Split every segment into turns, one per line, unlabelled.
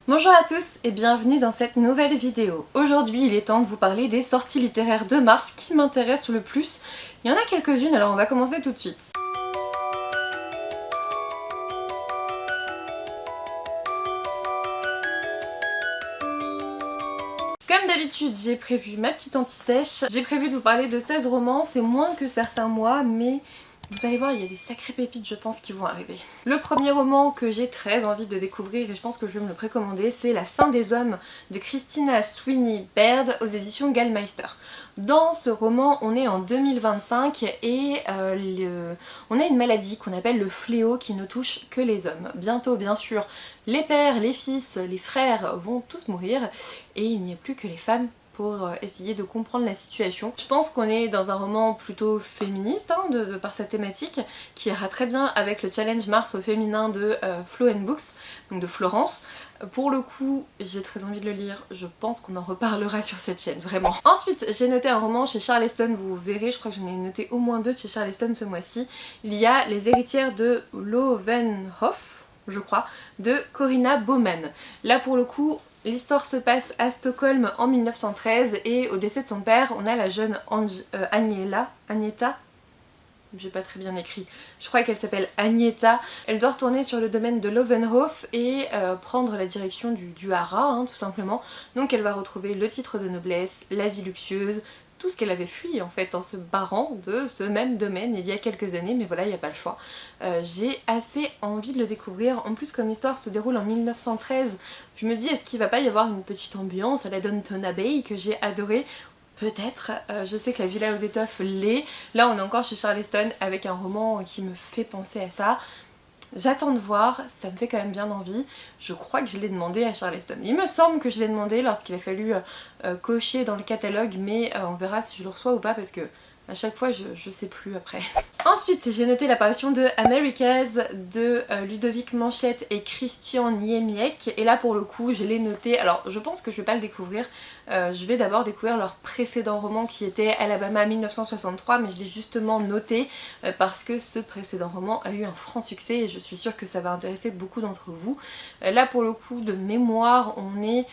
Bonjour à tous et bienvenue dans cette nouvelle vidéo. Aujourd'hui il est temps de vous parler des sorties littéraires de mars qui m'intéressent le plus. Il y en a quelques-unes, alors on va commencer tout de suite. Comme d'habitude, j'ai prévu ma petite anti-sèche. J'ai prévu de vous parler de 16 romans, c'est moins que certains mois, mais vous allez voir, il y a des sacrées pépites, je pense, qui vont arriver. Le premier roman que j'ai très envie de découvrir, et je pense que je vais me le précommander, c'est La fin des hommes de Christina Sweeney Baird aux éditions Gallmeister. Dans ce roman, on est en 2025 et on a une maladie qu'on appelle le fléau qui ne touche que les hommes. Bientôt, bien sûr, les pères, les fils, les frères vont tous mourir et il n'y a plus que les femmes pour essayer de comprendre la situation. Je pense qu'on est dans un roman plutôt féministe par sa thématique, qui ira très bien avec le challenge Mars au féminin de Flo & Books, donc de Florence. Pour le coup, j'ai très envie de le lire, je pense qu'on en reparlera sur cette chaîne, vraiment. Ensuite, j'ai noté un roman chez Charleston, vous verrez, je crois que j'en ai noté au moins 2 chez Charleston ce mois-ci. Il y a Les héritières de Lovenhof, je crois, de Corinna Baumann. Là pour le coup, l'histoire se passe à Stockholm en 1913 et au décès de son père, on a la jeune Agneta, j'ai pas très bien écrit, je crois qu'elle s'appelle Agneta. Elle doit retourner sur le domaine de Lovenhof et prendre la direction du haras, tout simplement. Donc elle va retrouver le titre de noblesse, la vie luxueuse, tout ce qu'elle avait fui en fait en se barrant de ce même domaine il y a quelques années, mais voilà, il n'y a pas le choix. J'ai assez envie de le découvrir. En plus, comme l'histoire se déroule en 1913, je me dis est-ce qu'il va pas y avoir une petite ambiance à la Downton Abbey que j'ai adoré. Peut-être, je sais que La Villa aux étoffes l'est. Là on est encore chez Charleston avec un roman qui me fait penser à ça. J'attends de voir, ça me fait quand même bien envie. Je crois que je l'ai demandé à Charleston. Il me semble que je l'ai demandé lorsqu'il a fallu cocher dans le catalogue, mais on verra si je le reçois ou pas parce que à chaque fois je sais plus après. Ensuite j'ai noté l'apparition de Americas de Ludovic Manchette et Christian Niemiec, et là pour le coup je l'ai noté. Alors je pense que je vais pas le découvrir, je vais d'abord découvrir leur précédent roman qui était Alabama 1963, mais je l'ai justement noté parce que ce précédent roman a eu un franc succès et je suis sûre que ça va intéresser beaucoup d'entre vous. Là pour le coup de mémoire on est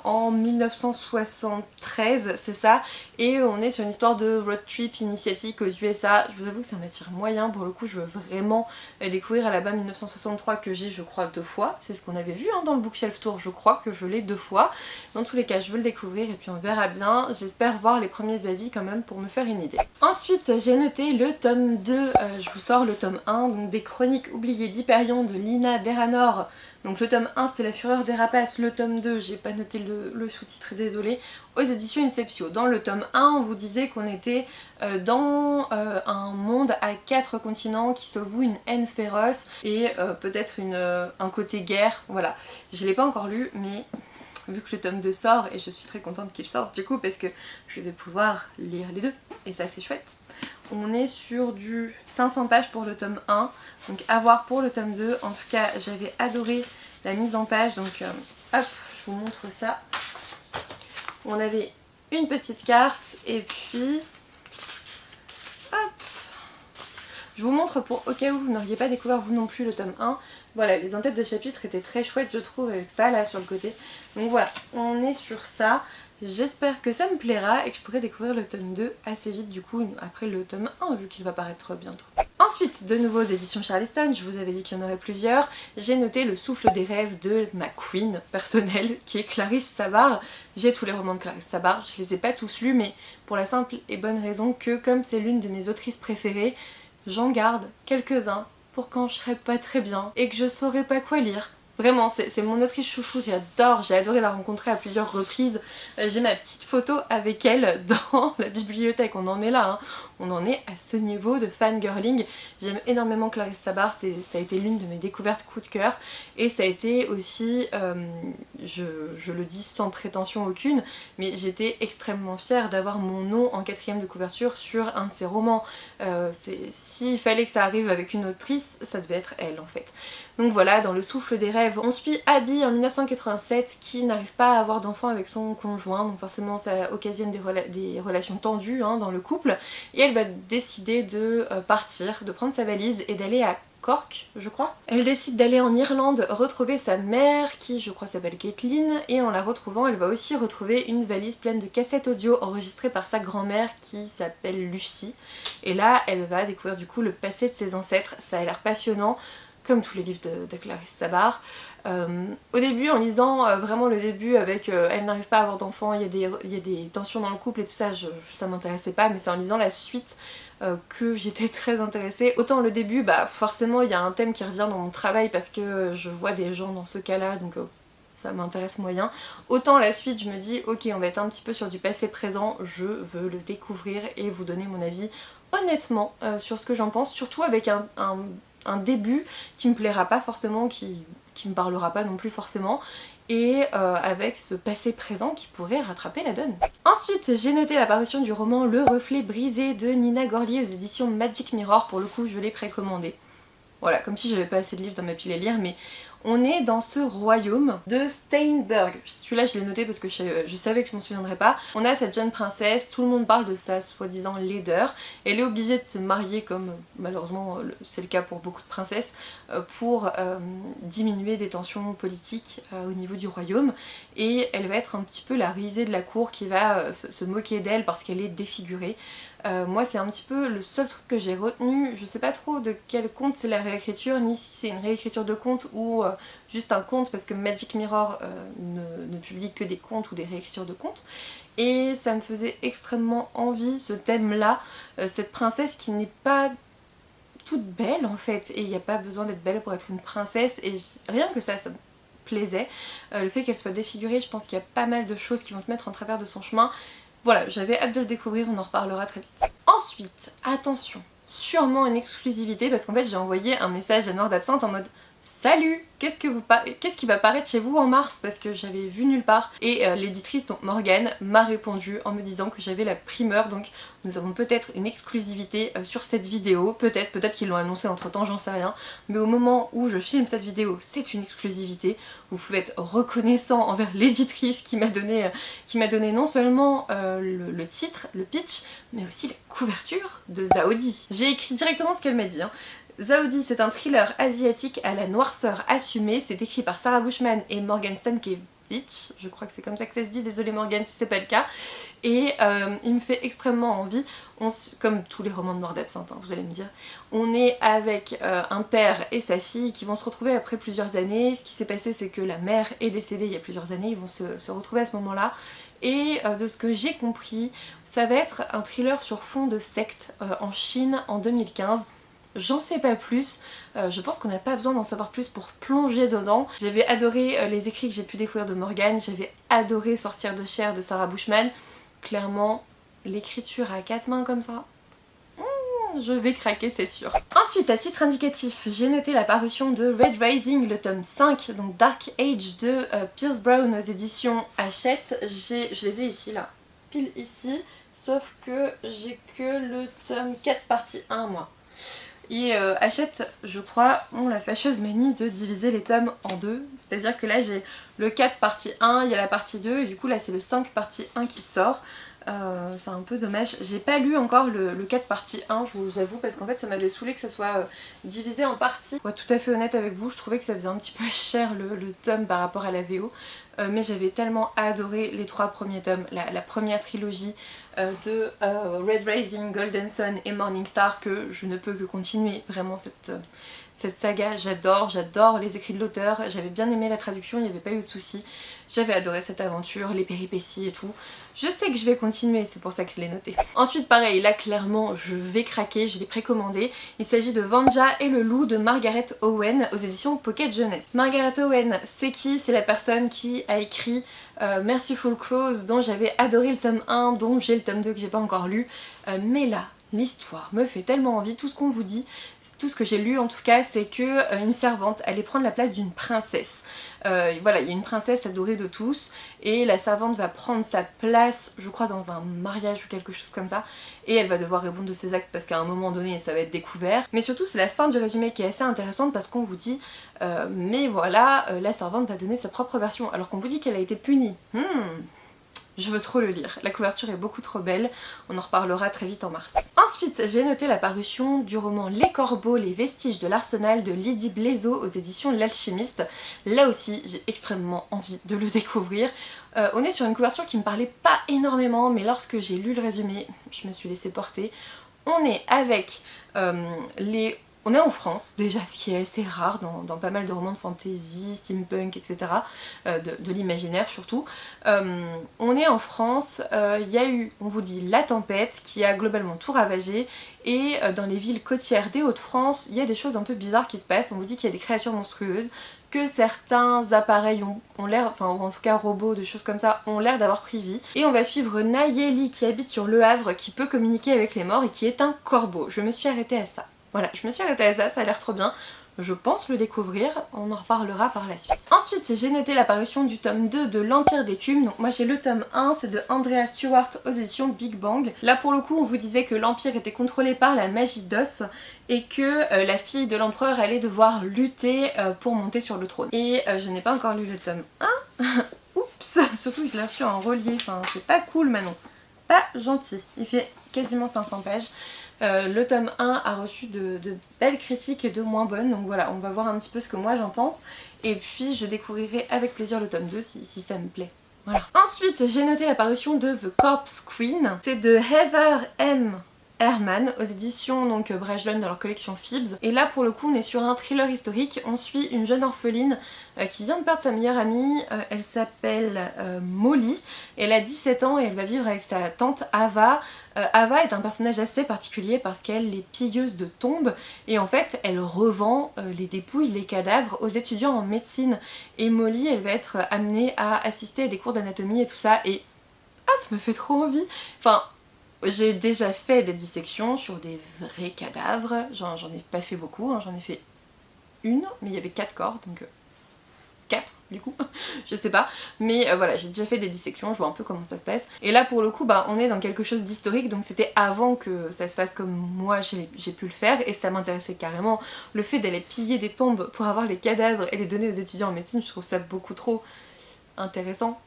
en 1973, c'est ça, et on est sur une histoire de road trip initiatique aux USA. Je vous avoue que ça m'attire moyen, pour le coup je veux vraiment découvrir Alabama 1963 que j'ai je crois 2 fois, c'est ce qu'on avait vu dans le bookshelf tour, je crois que je l'ai 2 fois. Dans tous les cas je veux le découvrir et puis on verra bien, j'espère voir les premiers avis quand même pour me faire une idée. Ensuite j'ai noté le tome 2, je vous sors le tome 1, donc des chroniques oubliées d'Hyperion de Lina Deranor. Donc le tome 1 c'était La Fureur des Rapaces, le tome 2, j'ai pas noté le sous-titre, désolé, aux éditions Inceptio. Dans le tome 1 on vous disait qu'on était dans un monde à 4 continents qui se voue une haine féroce et peut-être un côté guerre, voilà. Je l'ai pas encore lu mais vu que le tome 2 sort, et je suis très contente qu'il sorte du coup parce que je vais pouvoir lire les deux et ça c'est chouette. On est sur du 500 pages pour le tome 1, donc à voir pour le tome 2. En tout cas j'avais adoré la mise en page, donc hop je vous montre ça. On avait une petite carte et puis hop, je vous montre pour au cas où vous n'auriez pas découvert vous non plus le tome 1. Voilà, les en-têtes de chapitre étaient très chouettes je trouve avec ça là sur le côté. Donc voilà, on est sur ça. J'espère que ça me plaira et que je pourrai découvrir le tome 2 assez vite du coup après le tome 1 vu qu'il va paraître bientôt. Ensuite, de nouveau aux éditions Charleston, je vous avais dit qu'il y en aurait plusieurs. J'ai noté Le Souffle des rêves de ma queen personnelle qui est Clarisse Sabard. J'ai tous les romans de Clarisse Sabard, je les ai pas tous lus mais pour la simple et bonne raison que comme c'est l'une de mes autrices préférées, j'en garde quelques-uns pour quand je serai pas très bien et que je saurais pas quoi lire. Vraiment, c'est mon autrice chouchou, j'adore, j'ai adoré la rencontrer à plusieurs reprises. J'ai ma petite photo avec elle dans la bibliothèque, on en est là, on en est à ce niveau de fangirling. J'aime énormément Clarisse Sabard, ça a été l'une de mes découvertes coup de cœur. Et ça a été aussi, je le dis sans prétention aucune, mais j'étais extrêmement fière d'avoir mon nom en 4ème de couverture sur un de ses romans. S'il fallait que ça arrive avec une autrice, ça devait être elle en fait. Donc voilà, dans Le Souffle des rêves, on suit Abby en 1987 qui n'arrive pas à avoir d'enfant avec son conjoint, donc forcément ça occasionne des relations tendues dans le couple, et elle va décider de partir, de prendre sa valise et d'aller à Cork, je crois. Elle décide d'aller en Irlande retrouver sa mère qui je crois s'appelle Caitlin, et en la retrouvant elle va aussi retrouver une valise pleine de cassettes audio enregistrées par sa grand-mère qui s'appelle Lucie. Et là elle va découvrir du coup le passé de ses ancêtres, ça a l'air passionnant comme tous les livres de Clarisse Sabart. Au début, en lisant vraiment le début avec elle n'arrive pas à avoir d'enfants, il y a des tensions dans le couple et tout ça, ça m'intéressait pas, mais c'est en lisant la suite que j'étais très intéressée. Autant le début, bah forcément il y a un thème qui revient dans mon travail parce que je vois des gens dans ce cas-là, donc ça m'intéresse moyen. Autant la suite, je me dis ok, on va être un petit peu sur du passé présent, je veux le découvrir et vous donner mon avis honnêtement sur ce que j'en pense, surtout avec un début qui me plaira pas forcément, qui me parlera pas non plus forcément, et avec ce passé présent qui pourrait rattraper la donne. Ensuite j'ai noté la parution du roman Le Reflet Brisé de Nina Gorlier aux éditions Magic Mirror. Pour le coup je l'ai précommandé. Voilà, comme si j'avais pas assez de livres dans ma pile à lire, mais on est dans ce royaume de Steinberg. Celui-là je l'ai noté parce que je savais que je m'en souviendrais pas. On a cette jeune princesse, tout le monde parle de sa soi-disant laideur. Elle est obligée de se marier, comme malheureusement c'est le cas pour beaucoup de princesses, pour diminuer des tensions politiques au niveau du royaume. Et elle va être un petit peu la risée de la cour qui va se moquer d'elle parce qu'elle est défigurée. Moi c'est un petit peu le seul truc que j'ai retenu. Je sais pas trop de quel conte c'est la réécriture, ni si c'est une réécriture de conte ou juste un conte, parce que Magic Mirror ne publie que des contes ou des réécritures de contes. Et ça me faisait extrêmement envie ce thème là, cette princesse qui n'est pas toute belle en fait, et il n'y a pas besoin d'être belle pour être une princesse, et rien que ça me plaisait. Le fait qu'elle soit défigurée, je pense qu'il y a pas mal de choses qui vont se mettre en travers de son chemin. Voilà, j'avais hâte de le découvrir, on en reparlera très vite. Ensuite, attention, sûrement une exclusivité, parce qu'en fait j'ai envoyé un message à Noire d'Absinthe en mode salut, qu'est-ce qui va paraître chez vous en mars, parce que j'avais vu nulle part. Et l'éditrice, donc Morgane, m'a répondu en me disant que j'avais la primeur, donc nous avons peut-être une exclusivité sur cette vidéo, peut-être qu'ils l'ont annoncé entre temps, j'en sais rien, mais au moment où je filme cette vidéo, c'est une exclusivité. Vous pouvez être reconnaissant envers l'éditrice qui m'a donné non seulement le titre, le pitch, mais aussi la couverture de Zaodi. J'ai écrit directement ce qu'elle m'a dit, hein. Zaodi, c'est un thriller asiatique à la noirceur assumée, c'est écrit par Sarah Bushman et Morgan Stankiewicz, je crois que c'est comme ça que ça se dit, désolée Morgan si c'est pas le cas, et il me fait extrêmement envie, comme tous les romans de Noire d'Absinthe, hein, vous allez me dire. On est avec un père et sa fille qui vont se retrouver après plusieurs années. Ce qui s'est passé c'est que la mère est décédée il y a plusieurs années, ils vont se retrouver à ce moment-là, et de ce que j'ai compris, ça va être un thriller sur fond de secte en Chine en 2015. J'en sais pas plus, je pense qu'on n'a pas besoin d'en savoir plus pour plonger dedans. J'avais adoré les écrits que j'ai pu découvrir de Morgane, j'avais adoré Sorcière de chair de Sarah Bushman. Clairement, l'écriture à quatre mains comme ça, je vais craquer c'est sûr. Ensuite, à titre indicatif, j'ai noté la parution de Red Rising, le tome 5, donc Dark Age de Pierce Brown aux éditions Hachette. Je les ai ici là, pile ici, sauf que j'ai que le tome 4 partie 1 moi. Et Hachette, je crois, ont la fâcheuse manie de diviser les tomes en deux. C'est-à-dire que là j'ai le 4 partie 1, il y a la partie 2, et du coup là c'est le 5 partie 1 qui sort. C'est un peu dommage. J'ai pas lu encore le 4 partie 1, je vous avoue, parce qu'en fait ça m'avait saoulé que ça soit divisé en parties. Pour être tout à fait honnête avec vous, je trouvais que ça faisait un petit peu cher le tome par rapport à la VO. Mais j'avais tellement adoré les 3 premiers tomes, la première trilogie de Red Rising, Golden Sun et Morning Star, que je ne peux que continuer vraiment cette saga. J'adore les écrits de l'auteur, j'avais bien aimé la traduction, il n'y avait pas eu de soucis. J'avais adoré cette aventure, les péripéties et tout. Je sais que je vais continuer, c'est pour ça que je l'ai noté. Ensuite pareil, là clairement je vais craquer, je l'ai précommandé. Il s'agit de Vanja et le loup de Margaret Owen aux éditions Pocket Jeunesse. Margaret Owen, c'est qui? C'est la personne qui a écrit Merciful Crows, dont j'avais adoré le tome 1, dont j'ai le tome 2 que j'ai pas encore lu. Mais là, l'histoire me fait tellement envie, tout ce qu'on vous dit, tout ce que j'ai lu en tout cas, c'est que une servante allait prendre la place d'une princesse. Voilà, il y a une princesse adorée de tous et la servante va prendre sa place, je crois dans un mariage ou quelque chose comme ça, et elle va devoir répondre de ses actes parce qu'à un moment donné ça va être découvert. Mais surtout c'est la fin du résumé qui est assez intéressante parce qu'on vous dit mais voilà, la servante va donner sa propre version alors qu'on vous dit qu'elle a été punie. Je veux trop le lire, la couverture est beaucoup trop belle, on en reparlera très vite en mars. Ensuite, j'ai noté la parution du roman Les Corbeaux, les vestiges de l'arsenal de Lydie Blaiseau aux éditions L'Alchimiste. Là aussi, j'ai extrêmement envie de le découvrir. On est sur une couverture qui me parlait pas énormément, mais lorsque j'ai lu le résumé, je me suis laissée porter. On est avec On est en France, déjà, ce qui est assez rare dans pas mal de romans de fantasy, steampunk, etc. De l'imaginaire surtout. On est en France, il y a eu, on vous dit, la tempête qui a globalement tout ravagé. Et dans les villes côtières des Hauts-de-France, il y a des choses un peu bizarres qui se passent. On vous dit qu'il y a des créatures monstrueuses, que certains appareils ont l'air, enfin ou en tout cas robots, des choses comme ça, ont l'air d'avoir pris vie. Et on va suivre Nayeli qui habite sur Le Havre, qui peut communiquer avec les morts et qui est un corbeau. Je me suis arrêtée à ça. Voilà, je me suis arrêtée à ça, ça a l'air trop bien. Je pense le découvrir, on en reparlera par la suite. Ensuite, j'ai noté l'apparition du tome 2 de l'Empire d'écume. Donc moi j'ai le tome 1, c'est de Andrea Stewart aux éditions Big Bang. Là pour le coup, on vous disait que l'Empire était contrôlé par la magie d'os et que la fille de l'empereur allait devoir lutter pour monter sur le trône. Et je n'ai pas encore lu le tome 1. Oups, surtout que je l'ai reçu en relié, enfin c'est pas cool Manon. Pas gentil, il fait quasiment 500 pages. Le tome 1 a reçu de belles critiques et de moins bonnes, donc voilà, on va voir un petit peu ce que moi j'en pense. Et puis je découvrirai avec plaisir le tome 2 si ça me plaît. Voilà. Ensuite, j'ai noté la parution de The Corpse Queen. C'est de Heather M. Herman aux éditions donc Brajlon dans leur collection Phoebs. Et là pour le coup on est sur un thriller historique. On suit une jeune orpheline qui vient de perdre sa meilleure amie. Elle s'appelle Molly. Elle a 17 ans et elle va vivre avec sa tante Ava. Ava est un personnage assez particulier parce qu'elle est pilleuse de tombes et en fait elle revend les dépouilles, les cadavres aux étudiants en médecine. Et Molly elle va être amenée à assister à des cours d'anatomie et tout ça et ça me fait trop envie. Enfin, j'ai déjà fait des dissections sur des vrais cadavres, j'en ai pas fait beaucoup, hein. J'en ai fait une, mais il y avait 4 corps, donc 4 du coup, je sais pas, mais voilà, j'ai déjà fait des dissections, je vois un peu comment ça se passe. Et là pour le coup, on est dans quelque chose d'historique, donc c'était avant que ça se passe comme moi j'ai pu le faire, et ça m'intéressait carrément. Le fait d'aller piller des tombes pour avoir les cadavres et les donner aux étudiants en médecine, je trouve ça beaucoup trop intéressant,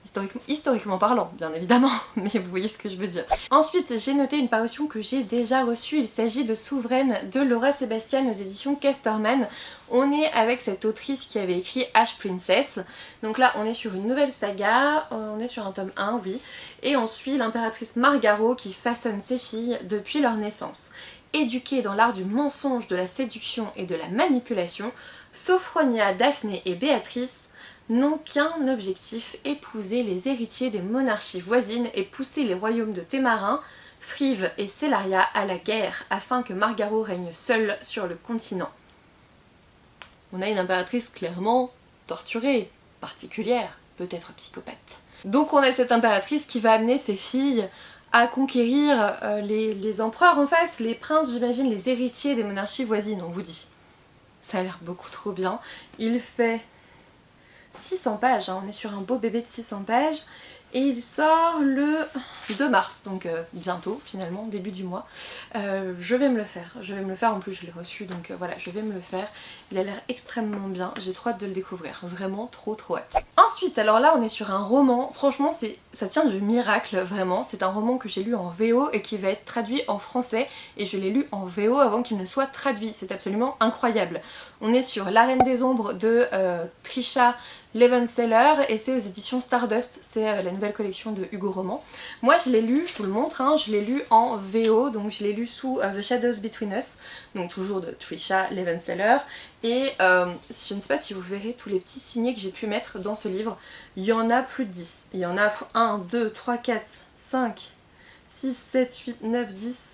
historiquement parlant, bien évidemment, mais vous voyez ce que je veux dire. Ensuite, j'ai noté une parution que j'ai déjà reçue, il s'agit de Souveraine de Laura Sébastien aux éditions Casterman. On est avec cette autrice qui avait écrit Ash Princess, donc là on est sur une nouvelle saga, on est sur un tome 1, oui, et on suit l'impératrice Margaro qui façonne ses filles depuis leur naissance. Éduquées dans l'art du mensonge, de la séduction et de la manipulation, Sophronia, Daphné et Béatrice n'ont qu'un objectif, épouser les héritiers des monarchies voisines et pousser les royaumes de Témarin, Frive et Célaria à la guerre afin que Margaro règne seule sur le continent. On a une impératrice clairement torturée, particulière, peut-être psychopathe. Donc on a cette impératrice qui va amener ses filles à conquérir les empereurs en face, les princes j'imagine, les héritiers des monarchies voisines, on vous dit. Ça a l'air beaucoup trop bien. Il fait 600 pages, hein. On est sur un beau bébé de 600 pages et il sort le 2 mars, donc bientôt finalement, début du mois. Je vais me le faire, en plus je l'ai reçu donc voilà, je vais me le faire. Il a l'air extrêmement bien, j'ai trop hâte de le découvrir, vraiment trop hâte. Ensuite, alors là on est sur un roman, franchement ça tient du miracle vraiment, c'est un roman que j'ai lu en VO et qui va être traduit en français et je l'ai lu en VO avant qu'il ne soit traduit, c'est absolument incroyable. On est sur La Reine des Ombres de Trisha Levenseller et c'est aux éditions Stardust, c'est la nouvelle collection de Hugo Roman. Moi je l'ai lu, je vous le montre, hein, je l'ai lu en VO, donc je l'ai lu sous The Shadows Between Us, donc toujours de Trisha Levenseller, et je ne sais pas si vous verrez tous les petits signets que j'ai pu mettre dans ce livre, il y en a plus de 10, il y en a 1, 2, 3, 4, 5, 6, 7, 8, 9, 10,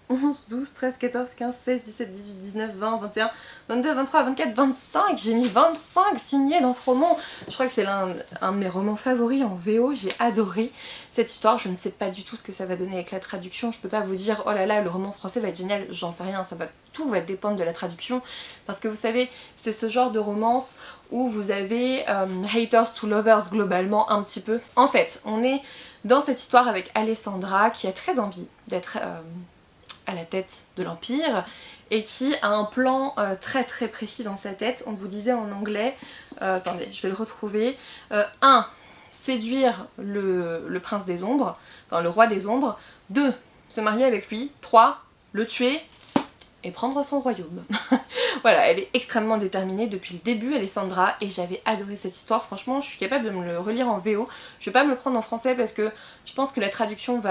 11, 12, 13, 14, 15, 16, 17, 18, 19, 20, 21, 22, 23, 24, 25. J'ai mis 25 signés dans ce roman. Je crois que c'est un de mes romans favoris en VO. J'ai adoré cette histoire. Je ne sais pas du tout ce que ça va donner avec la traduction. Je peux pas vous dire oh là là le roman français va être génial. J'en sais rien. Tout va dépendre de la traduction. Parce que vous savez, c'est ce genre de romance où vous avez haters to lovers globalement un petit peu. En fait, on est dans cette histoire avec Alessandra qui a très envie d'être à la tête de l'Empire et qui a un plan très précis dans sa tête. On vous disait en anglais, attendez je vais le retrouver, 1. Séduire le prince des ombres, enfin le roi des ombres, 2. Se marier avec lui, 3. le tuer et prendre son royaume. Voilà, elle est extrêmement déterminée depuis le début, Alessandra, et j'avais adoré cette histoire. Franchement, je suis capable de me le relire en VO. Je vais pas me le prendre en français parce que je pense que la traduction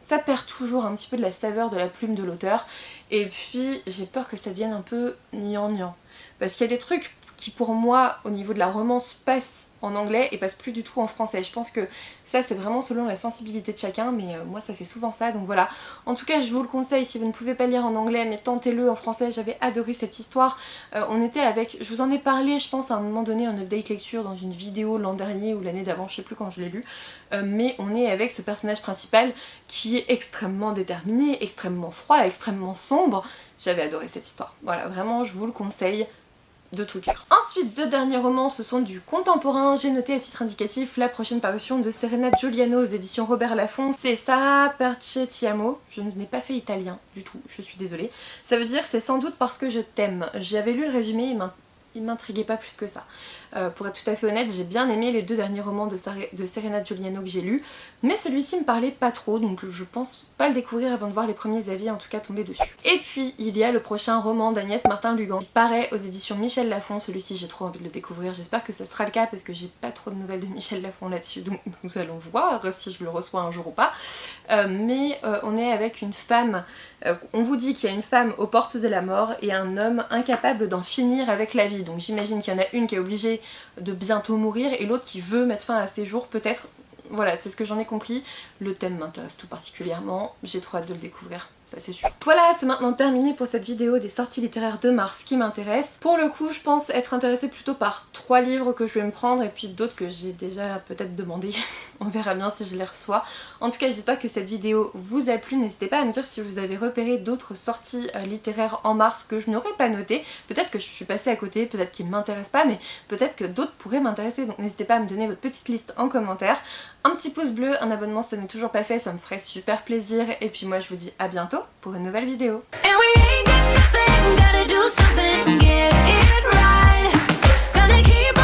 ça perd toujours un petit peu de la saveur de la plume de l'auteur. Et puis, j'ai peur que ça devienne un peu gnangnan. Parce qu'il y a des trucs qui, pour moi, au niveau de la romance, passent en anglais et passent plus du tout en français. Je pense que ça, c'est vraiment selon la sensibilité de chacun, mais moi, ça fait souvent ça, donc voilà. En tout cas, je vous le conseille, si vous ne pouvez pas lire en anglais, mais tentez-le en français. J'avais adoré cette histoire. On était avec... Je vous en ai parlé, je pense, à un moment donné, en update lecture, dans une vidéo l'an dernier ou l'année d'avant, je sais plus quand je l'ai lu. Mais on est avec ce personnage principal qui est extrêmement déterminé, extrêmement froid, extrêmement sombre. J'avais adoré cette histoire. Voilà, vraiment, je vous le conseille de tout cœur. Ensuite, deux derniers romans, ce sont du contemporain. J'ai noté à titre indicatif la prochaine parution de Serena Giuliano aux éditions Robert Laffont. C'est Sara Percetiamo. Je n'ai pas fait italien du tout, je suis désolée. Ça veut dire c'est sans doute parce que je t'aime. J'avais lu le résumé et il m'intriguait pas plus que ça. Pour être tout à fait honnête, j'ai bien aimé les deux derniers romans de Serena Giuliano que j'ai lus, mais celui-ci me parlait pas trop, donc je pense pas le découvrir avant de voir les premiers avis en tout cas tomber dessus. Et puis il y a le prochain roman d'Agnès Martin-Lugan qui paraît aux éditions Michel Lafon. Celui-ci j'ai trop envie de le découvrir, j'espère que ça sera le cas parce que j'ai pas trop de nouvelles de Michel Lafon là-dessus, donc nous allons voir si je le reçois un jour ou pas. Mais on est avec une femme, on vous dit qu'il y a une femme aux portes de la mort et un homme incapable d'en finir avec la vie, donc j'imagine qu'il y en a une qui est obligée de bientôt mourir et l'autre qui veut mettre fin à ses jours peut-être. Voilà, c'est ce que j'en ai compris. Le thème m'intéresse tout particulièrement, j'ai trop hâte de le découvrir, ça c'est sûr. Voilà, c'est maintenant terminé pour cette vidéo des sorties littéraires de mars qui m'intéressent. Pour le coup, je pense être intéressée plutôt par 3 livres que je vais me prendre et puis d'autres que j'ai déjà peut-être demandé. On verra bien si je les reçois. En tout cas, j'espère que cette vidéo vous a plu. N'hésitez pas à me dire si vous avez repéré d'autres sorties littéraires en mars que je n'aurais pas notées. Peut-être que je suis passée à côté, peut-être qu'ils ne m'intéressent pas, mais peut-être que d'autres pourraient m'intéresser. Donc n'hésitez pas à me donner votre petite liste en commentaire. Un petit pouce bleu, un abonnement si ça n'est toujours pas fait, ça me ferait super plaisir. Et puis moi je vous dis à bientôt pour une nouvelle vidéo. And we ain't got nothing, gotta do something, get it right. Gonna keep